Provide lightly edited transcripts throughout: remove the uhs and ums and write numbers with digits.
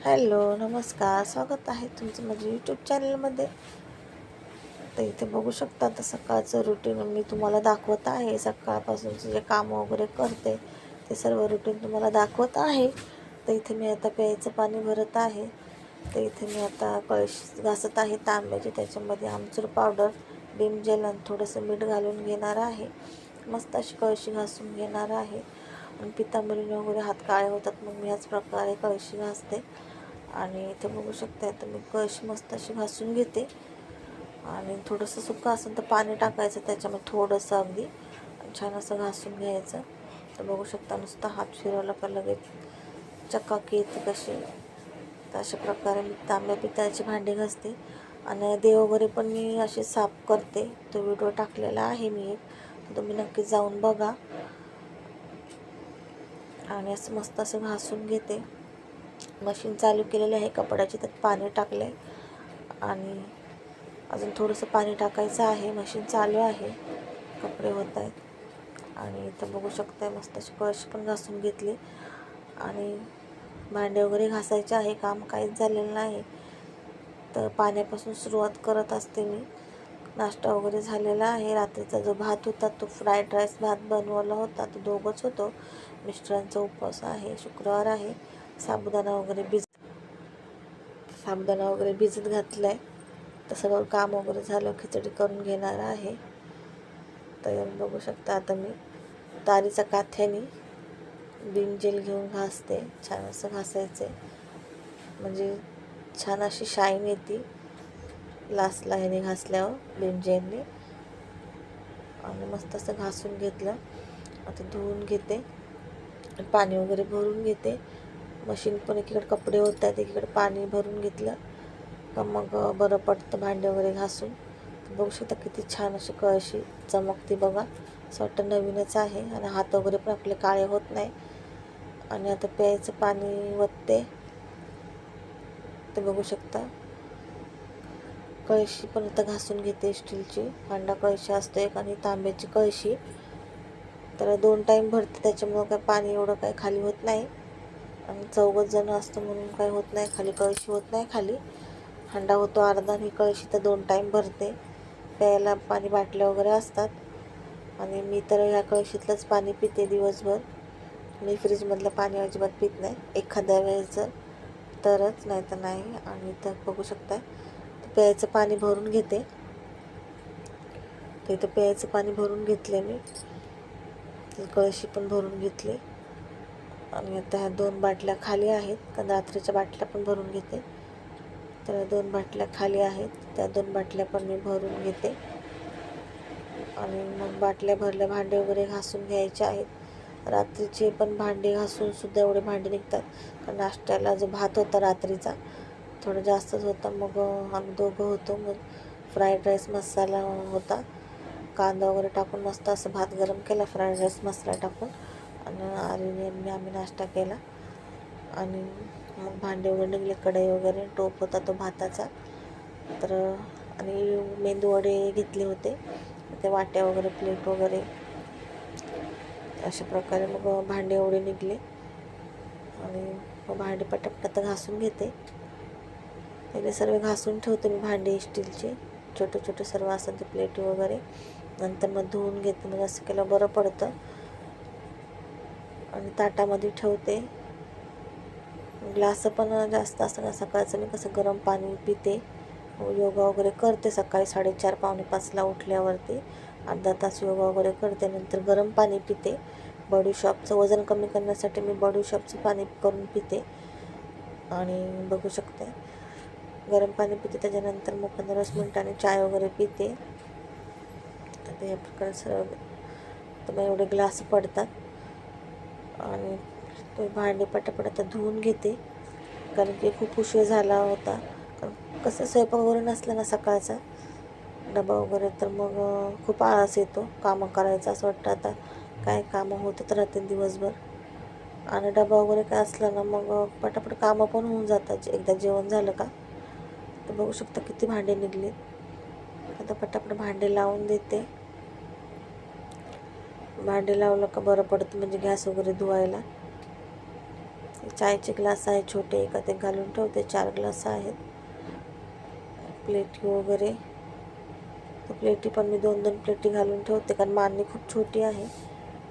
Hello, नमस्कार. स्वागत आहे तुमचं माझ्या यूट्यूब चॅनलमध्ये. तर इथे बघू शकता, तर सकाळचं रुटीन मी तुम्हाला दाखवत आहे. सकाळपासूनचे जे कामं वगैरे करते ते सर्व रुटीन तुम्हाला दाखवत आहे. तर इथे मी आता प्यायचं पाणी भरत आहे. तर इथे मी आता कळशी घासत आहे तांब्याची. त्याच्यामध्ये आमचूर पावडर, विम जेल आणि थोडंसं मीठ घालून घेणार आहे. मस्त अशी कळशी घासून घेणार आहे. आणि पितांबरीने वगैरे हात काळे होतात, मग मी ह्याच प्रकारे कळशी घासते. आणि इथे बघू शकता, तर मी कळशी मस्त अशी घासून घेते. आणि थोडंसं सुकं असेल तर पाणी टाकायचं त्याच्यामध्ये थोडंसं अगदी, छान असं घासून घ्यायचं. तर बघू शकता, नुसतं हात फिरवला का लगेच चकाकी येते कशी. तर अशा प्रकारे मी तांब्या पितळाची भांडी घासते. आणि देव वगैरे पण मी असे साफ करते. तो व्हिडिओ टाकलेला आहे मी एक, तर तुम्ही नक्की जाऊन बघा. आणि असं मस्त असं घासून घेते. मशीन चालू केलेली आहे कपड्याची, त्यात पाणी टाकले आणि अजून थोडंसं पाणी टाकायचं आहे. मशीन चालू आहे, कपडे होत आहेत. आणि इथं बघू शकता, मस्त अशी कळशी पण घासून घेतली. आणि भांडे वगैरे घासायचे आहे, काम काहीच झालेलं नाही. तर पाण्यापासून सुरुवात करत असते मी. नाश्ता वगैरे झालेला आहे. रात्रीचा जो भात होता तो फ्राईड राईस भात बनवला होता, तो दोघंच होतो. मिस्टरांचा उपवास आहे, शुक्रवार आहे. साबुदाणा वगैरे भिजत घातलं आहे. तर सगळं काम वगैरे झालं, खिचडी करून घेणार आहे. तर बघू शकता, आता मी तारीच्या काथ्याने विम जेल घेऊन घासते. छान असं घासायचे, म्हणजे छान अशी शाईन येते लास्टला ह्याने घासल्यावर विम जेलने. आणि मस्त असं घासून घेतलं. आता धुवून घेते, पाणी वगैरे भरून घेते. मशीन पण एकीकडे कपडे होत आहेत, एकीकडे पाणी भरून घेतलं का मग बरं पडतं भांडे वगैरे घासून. बघू शकता किती छान अशी कळशी चमकते बघा. असं वाटतं नवीनच आहे. आणि हात वगैरे पण आपले काळे होत नाही. आणि आता प्यायचं पाणी वतते. ते बघू शकता, कळशी पण आता घासून घेते. स्टीलची हांडा कळशी असते एक, आणि तांब्याची कळशी. तर 2 टाईम भरते, त्याच्यामुळं काय पाणी एवढं काय खाली होत नाही. आणि 4 जण असतं म्हणून काय होत नाही खाली, कळशी होत नाही खाली. हांडा होतो अर्धा, आणि कळशी तर 2 टाईम भरते. प्यायला पाणी बाटल्या वगैरे असतात. आणि मी तर ह्या कळशीतलंच पाणी पिते दिवसभर. मी फ्रीजमधलं पाणी अजिबात पित नाही, एखाद्या वेळेचं तरच, नाही तर नाही. आणि इथं बघू शकता, प्यायचं पाणी भरून घेते. तर इथं प्यायचं पाणी भरून घेतले मी. कळशी पण भरून घेतली. आणि आता ह्या 2 बाटल्या खाली आहेत, कारण रात्रीच्या बाटल्या पण भरून घेते. तर 2 बाटल्या खाली आहेत, त्या 2 बाटल्या पण मी भरून घेते. आणि मग बाटल्या भरल्या, भांडे वगैरे घासून घ्यायचे आहेत. रात्रीचे पण भांडे घासून सुद्धा एवढे भांडे निघतात. कारण नाश्त्याला जो भात होता रात्रीचा थोडं जास्तच होता, मग आम्ही दोघं होतो. मग फ्राईड राईस मसाला होता, कांदा वगैरे टाकून मस्त असं भात गरम केला फ्राईड राईस मसाला टाकून. आणि आर्यनने आम्ही नाश्ता केला. आणि मग भांडे वगैरे निघले, कढई वगैरे, टोप होता तो भाताचा. तर आणि मेंदू वडे घेतले होते, ते वाट्या वगैरे, प्लेट वगैरे, अशा प्रकारे मग भांडे एवढे निघले. आणि मग भांडे पटापट घासून घेते. पहिले सर्व घासून ठेवते मी भांडे स्टीलचे, छोटे छोटे सर्व असतात ते प्लेट वगैरे. नंतर मग धुवून घेते, म्हणजे असं केलं बरं पडतं. आणि ताटामध्ये ठेवते. ग्लास पण जास्त असतं, सकाळचं मी कसं गरम पाणी पिते. योगा वगैरे करते सकाळी 4:30 पावणे 5ला उठल्यावरती. अर्धा तास योगा वगैरे करते, नंतर गरम पाणी पिते. बॉडीशॉपचं वजन कमी करण्यासाठी मी बॉडीशॉपचं पाणी करून पिते. आणि बघू शकते, गरम पाणी पिते. त्याच्यानंतर मग 15 मिनिटांनी चाय वगैरे पिते. तर या प्रकारे सर्व तर मग एवढे ग्लास पडतात. आणि तो भांडे पटापट आता धुवून घेते, कारण की खूप उशीर झाला होता. कारण कसं स्वयंपाक वगैरे नसलं ना सकाळचा डबा वगैरे, तर मग खूप आळस येतो कामं करायचं. असं वाटतं आता काय कामं होतच राहते दिवसभर. आणि डबा वगैरे काय असलं ना, मग पटापट कामं पण होऊन जातात एकदा जेवण झालं का. तर बघू शकता किती भांडे निघले. आता पटापट भांडे लावून देते. भांडे लावलं का बरं पडतं, म्हणजे गॅस वगैरे धुवायला. चायचे ग्लास आहे छोटे, एकात एक घालून ठेवते. 4 ग्लास आहेत. प्लेटी वगैरे, तर प्लेटी पण मी 2-2 प्लेटी घालून ठेवते, कारण मांडणी खूप छोटी आहे.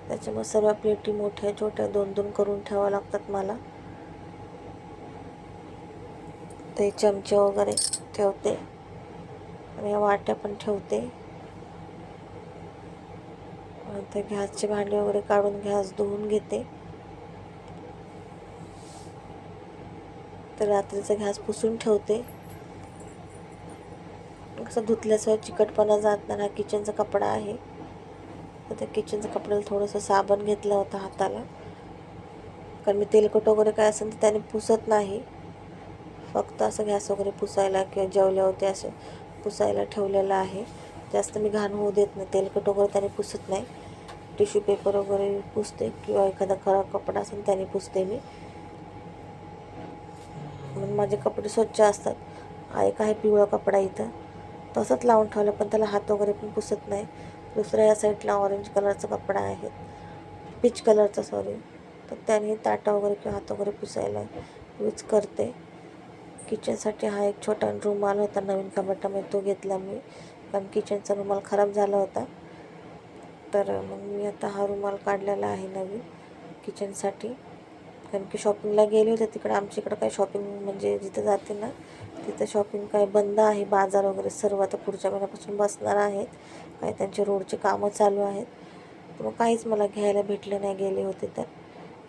त्याच्यामुळे सर्व प्लेटी मोठ्या छोट्या 2-2 करून ठेवावं लागतात मला. ते चमचे वगैरे ठेवते आणि वाट्या पण ठेवते. ते गॅसचे भांडे वगैरे काढून गॅस धुवून घेते. तर रात्रीचा गॅस पुसून ठेवते. कसं धुतल्याशिवाय चिकटपणा जात नाही. हा किचनचा कपडा आहे, तर त्या किचनच्या कपड्याला थोडंसं साबण घेतलं होतं हाताला, कारण मी तेलकट वगैरे काय असेल तर त्याने पुसत नाही. फक्त असं गॅस वगैरे पुसायला किंवा जेवल्यावरती असं पुसायला ठेवलेलं आहे. जास्त मी घाण होऊ देत नाही. तेलकट वगैरे त्याने पुसत नाही. टिश्यू पेपर वगैरे पुसते किंवा एखादा खराब कपडा असेल त्याने पुसते मी. म्हणून माझे कपडे स्वच्छ असतात. हा एक आहे पिवळा कपडा इथं, तसंच लावून ठेवलं, पण त्याला हात वगैरे पण पुसत नाही. दुसऱ्या या साईडला ऑरेंज कलरचा कपडा आहे, पीच कलरचा सॉरी, तर त्याने ताटा वगैरे किंवा हात वगैरे पुसायला यूज करते. किचनसाठी हा एक छोटा रुमाल होता नवीन कपाटामध्ये, तो घेतला मी, कारण किचनचा रुमाल खराब झाला होता. तर मग मी आता हा रुमाल काढलेला आहे नवीन किचनसाठी, कारण की शॉपिंगला गेले होते तिकडे. आमच्या इकडं काही शॉपिंग म्हणजे जिथं जाते ना तिथं शॉपिंग काय बंद आहे. बाजार वगैरे सर्व आता पुढच्या महिन्यापासून बसणार आहेत. काही त्यांचे रोडचे कामं चालू आहेत, तर मग काहीच मला घ्यायला भेटलं नाही गेले होते तर.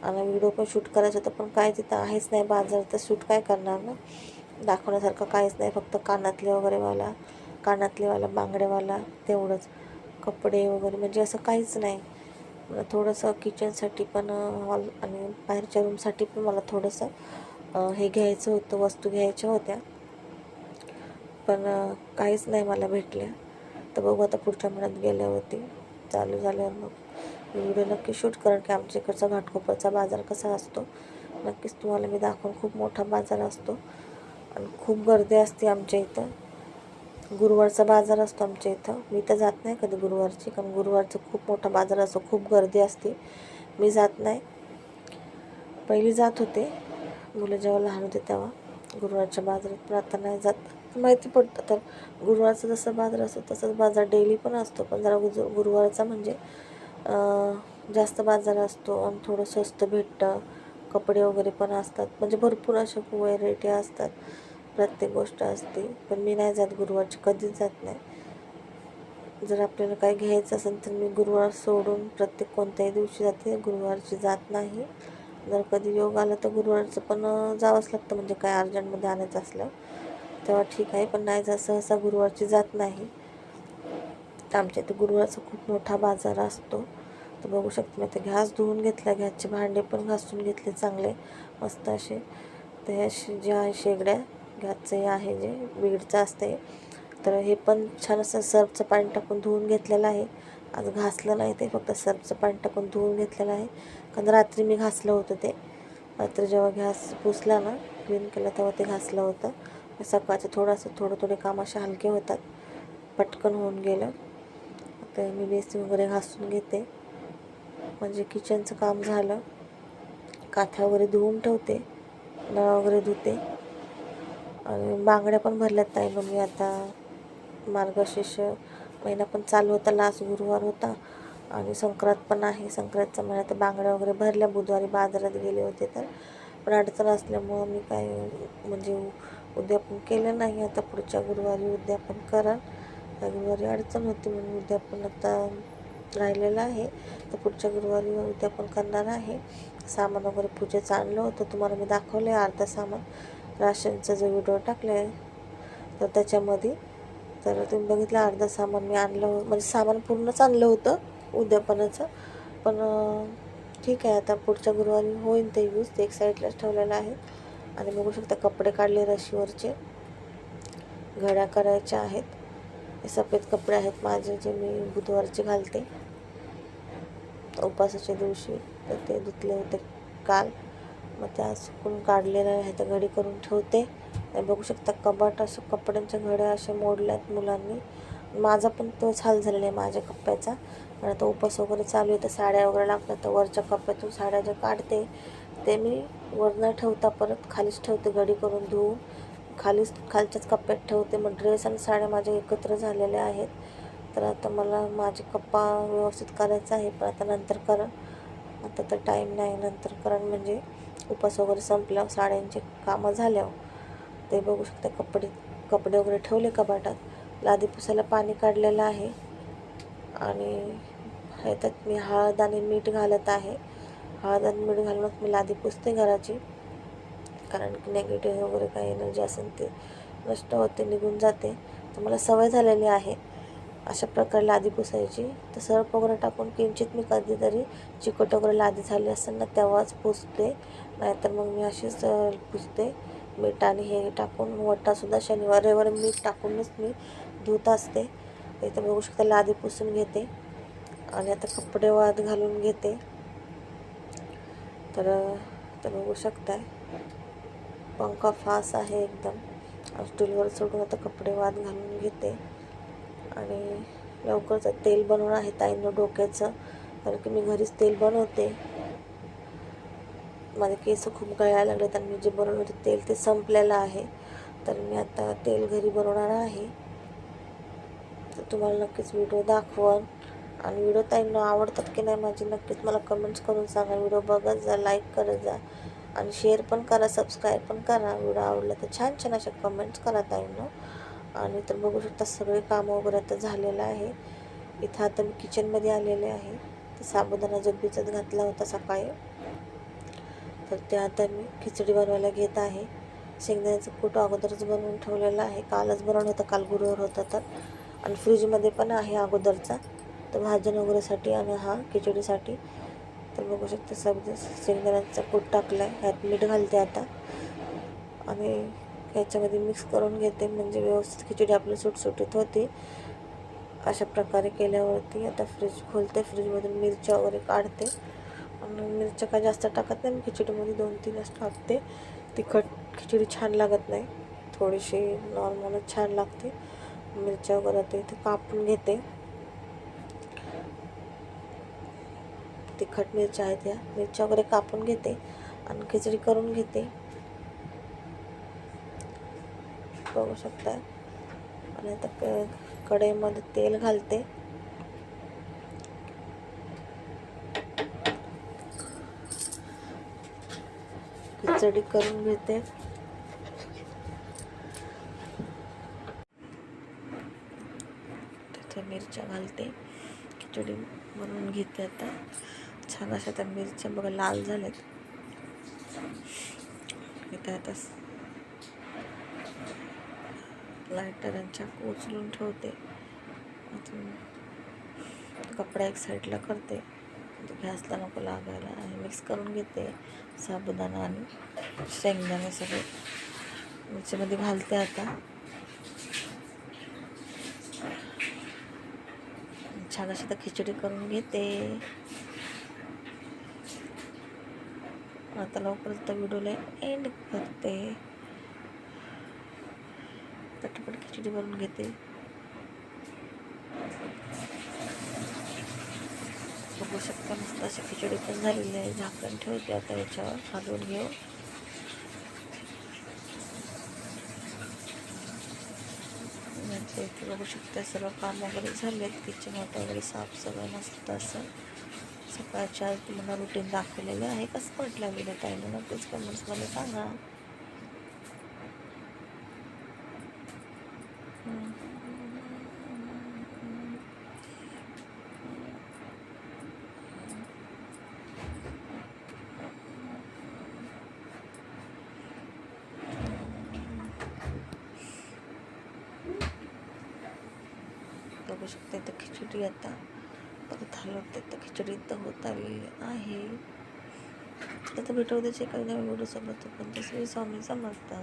आणि व्हिडिओ पण शूट करायचं होतं, पण काय तिथं आहेच नाही बाजार, तर शूट काय करणार ना. दाखवण्यासारखं काहीच नाही, फक्त कानातलेवाला बांगड्यावाला तेवढंच. कपडे वगैरे म्हणजे असं काहीच नाही. मला थोडंसं किचनसाठी पण हॉल आणि बाहेरच्या रूमसाठी पण मला थोडंसं हे घ्यायचं होतं, वस्तू घ्यायच्या होत्या, पण काहीच नाही मला भेटल्या. तर बघू आता पुढच्या महिन्यात गेल्यावरती चालू झाल्यावर मग व्हिडिओ नक्की शूट करेन की आमच्या इकडचा घाटकोपरचा बाजार कसा असतो नक्कीच तुम्हाला मी दाखवून. खूप मोठा बाजार असतो आणि खूप गर्दी असते आमच्या इथं. गुरुवारचा बाजार असतो आमच्या इथं. मी तर जात नाही कधी गुरुवारची, कारण गुरुवारचा खूप मोठा बाजार असतो, खूप गर्दी असते, मी जात नाही. पहिली जात होते मुलं जेव्हा लहान होते तेव्हा गुरुवारच्या बाजारात, पण आता नाही जात. माहिती पडतं तर गुरुवारचा जसा बाजार असतो तसाच बाजार डेली पण असतो, पण जरा गुरुवारचा म्हणजे जास्त बाजार असतो आणि थोडं स्वस्त भेटतं. कपडे वगैरे पण असतात, म्हणजे भरपूर अशा व्हरायटी असतात, प्रत्येक गोष्ट असते. पण मी नाही जात गुरुवारची, कधीच जात नाही. जर आपल्याला काही घ्यायचं असेल तर मी गुरुवार सोडून प्रत्येक कोणत्याही दिवशी जाते, गुरुवारची जात नाही. जर कधी योग आला तर गुरुवारचं पण जावंच लागतं, म्हणजे काय अर्जंटमध्ये आणायचं असलं तेव्हा ठीक आहे, पण नाही जात सहसा गुरुवारची जात नाही. तर आमच्या इथे गुरुवारचा खूप मोठा बाजार असतो. तर बघू शकते मी आता गॅस धुवून घेतला, गॅसचे भांडे पण घासून घेतले चांगले मस्त असे. तर हे जे आहे शेगड्या गॅसचं हे आहे जे बीडचं असते, तर हे पण छान असं सर्फचं पाणी टाकून धुवून घेतलेलं आहे. आज घासलं नाही ते, फक्त सर्फचं पाणी टाकून धुवून घेतलेलं आहे, कारण रात्री मी घासलं होतं ते. रात्री जेव्हा गॅस पुसला ना क्लीन केलं तेव्हा ते घासलं होतं. सकाळचं थोडे काम असे हलके होतात, पटकन होऊन गेलं. तर मी बेसिन वगैरे घासून घेते, म्हणजे किचनचं काम झालं. काथ्या वगैरे धुवून ठेवते, नळ वगैरे धुते आणि बांगड्या पण भरल्यात ताई मग मी आता. मार्गशीर्ष महिना पण चालू होता, लास्ट गुरुवार होता आणि संक्रांत पण आहे. संक्रांतचा महिना तर बांगड्या वगैरे भरल्या. बुधवारी बाजारात गेले होते तर पण अडचण असल्यामुळं मी काय म्हणजे उद्यापन केलं नाही. आता पुढच्या गुरुवारी उद्यापन करा. या गुरुवारी अडचण होती म्हणून उद्यापन आता राहिलेलं आहे, तर पुढच्या गुरुवारी उद्यापन करणार आहे. सामान वगैरे पूजेचं आणलं होतं, तुम्हाला मी दाखवलं आहे अर्धा सामान. राशनचा जो व्हिडिओ टाकला आहे तर त्याच्यामध्ये, तर तुम्ही बघितलं अर्धा सामान मी आणलं, म्हणजे सामान पूर्णच आणलं होतं उद्यापनाचं. पण ठीक आहे, आता पुढच्या गुरुवारी होईल ते यूज, ते एक साईडलाच ठेवलेलं आहे. आणि बघू शकता कपडे काढले रशीवरचे, घड्या करायच्या आहेत. हे सफेद कपडे आहेत माझे जे मी बुधवारचे घालते उपासाच्या दिवशी, तर ते धुतले होते काल, मग त्या सुकून काढलेल्या आहे, तर घडी करून ठेवते. बघू शकता कपाट असं कपड्यांच्या घड्या अशा मोडल्यात मुलांनी. माझा पण तोच हाल झालेला आहे माझ्या कप्प्याचा, कारण आता उपास वगैरे चालू आहे तर साड्या वगैरे लागतात, तर वरच्या कप्प्यातून साड्या ज्या काढते ते मी वर न ठेवता परत खालीच ठेवते, घडी करून धुवून खालच्याच कप्प्यात ठेवते. मग ड्रेस आणि साड्या माझ्या एकत्र झालेल्या आहेत. तर आता मला माझे कप्पा व्यवस्थित करायचा आहे, पण आता नंतर करा. आता तर टाईम नाही, नंतर करा. म्हणजे उपास वगैरे संपल्यावर साड्यांचे कामं झाल्यावर ते बघू शकता. कपडे वगैरे ठेवले कपाटात. लादी पुसायला पाणी काढलेलं आहे आणि ह्याच्यात मी हळद आणि मीठ घालत आहे. हळद आणि मीठ घालूनच मी लादी पुसते घराची, कारण की नेगेटिव्ह वगैरे काही एनर्जी असेल ते नष्ट होते, निघून जाते. तर मला सवय झालेली आहे अशा प्रकारे लादी पुसायची. तर सर्फ वगैरे टाकून किंचित मी कधीतरी चिकट वगैरे लादी झाली असेल ना तेव्हाच पुसते, नाहीतर मग मी अशीच पुसते. मीठ आणि हे टाकून, वटासुद्धा शनिवार रविवार मीठ टाकूनच मी धुत असते. इथं बघू शकता लादी पुसून घेते आणि आता कपडे वाळत घालून घेते. तर बघू शकताय पंखा फास्ट आहे एकदम. स्टूलवर सोडून आता कपडे वाळत घालून घेते आणि लवकरच तेल बनवून आहे ताईंनं डोक्याचं, कारण की मी घरीच तेल बनवते. माझे केस खूप गळायला लागलेत आणि मी जे बनवलं होतं तेल ते संपलेलं आहे. तर मी आता तेल घरी बनवणार आहे. तर तुम्हाला नक्कीच व्हिडिओ दाखवन. आणि व्हिडिओ ताईंना आवडतात की नाही माझे नक्कीच मला कमेंट्स करून सांगा. व्हिडिओ बघत जा, लाईक करत जा आणि शेअर पण करा, सबस्क्राईब पण करा. व्हिडिओ आवडला तर छान छान अशा कमेंट्स करा ताईंनो. आणि तर बघू शकता सगळे कामं वगैरे आता झालेलं आहे. इथं आता मी किचनमध्ये आलेले आहे. तर साबुदाणा जो भिजत घातला होता सकाळी, तर ते आता मी खिचडी बनवायला घेत आहे. शेंगदाण्याचं कूट अगोदरच बनवून ठेवलेलं आहे, कालच बनवलं होतं, काल गुरुवार होता तर. आणि फ्रीजमध्ये पण आहे अगोदरचा, तर भाजन वगैरेसाठी आणि हा खिचडीसाठी. तर बघू शकता शेंगदाण्याचा कूट टाकला आहे, ह्यात मीठ घालते आता आणि ह्याच्यामध्ये मिक्स करून घेते, म्हणजे व्यवस्थित खिचडी आपली सुटसुटीत होते. अशा प्रकारे केल्यावरती आता फ्रीज खोलते, फ्रीजमधून मिरच्या वगैरे काढते. आणि मिरच्या काय जास्त टाकत नाही मी खिचडीमध्ये, 2-3च टाकते. तिखट खिचडी छान लागत नाही, थोडीशी नॉर्मलच छान लागते. मिरच्या वगैरे ते इथे कापून घेते. तिखट मिरच्या आहेत, या मिरच्या वगैरे कापून घेते आणि खिचडी करून घेते, बघू शकता. आणि आता कढईमध्ये तेल घालते. खिचडी करून घेते. त्याच्या मिरच्या घालते, खिचडी बनवून घेते. आता छान अशा त्या मिरच्या बघा लाल झाल्यात. इथे आता लायटरांच्या उचलून ठेवते. कपडा एक साईडला करते, गॅसला नको लागायला. आणि मिक्स करून घेते साबुदाणा आणि शेंगदाणे सगळे मिरचीमध्ये घालते. आता छान अशी तर खिचडी करून घेते. आता लवकरच त्या व्हिडिओला एंड करते. पटपट खिचडी बनवून घेते. बघू शकता मस्त अशी खिचडी पण झालेली आहे. झाकण ठेवते आता याच्यावर, हलवून घेऊ. इथे बघू शकता सर्व काम वगैरे झालेत. किचन वगैरे साफ सगळं मस्त असं. सकाळच्या तुम्हाला रुटीन दाखवलेलं आहे. कसं वाटलं व्हिडिओ ताईंना नक्कीच कमेंट्समध्ये सांगा. बघू शकते तर खिचडी आता परत हलवते. तर खिचडी तर होत आलेली आहे. आता भेटू द्यायचे काही नवीन व्हिडिओ सोबत. पण तसं स्वामी समर्थ.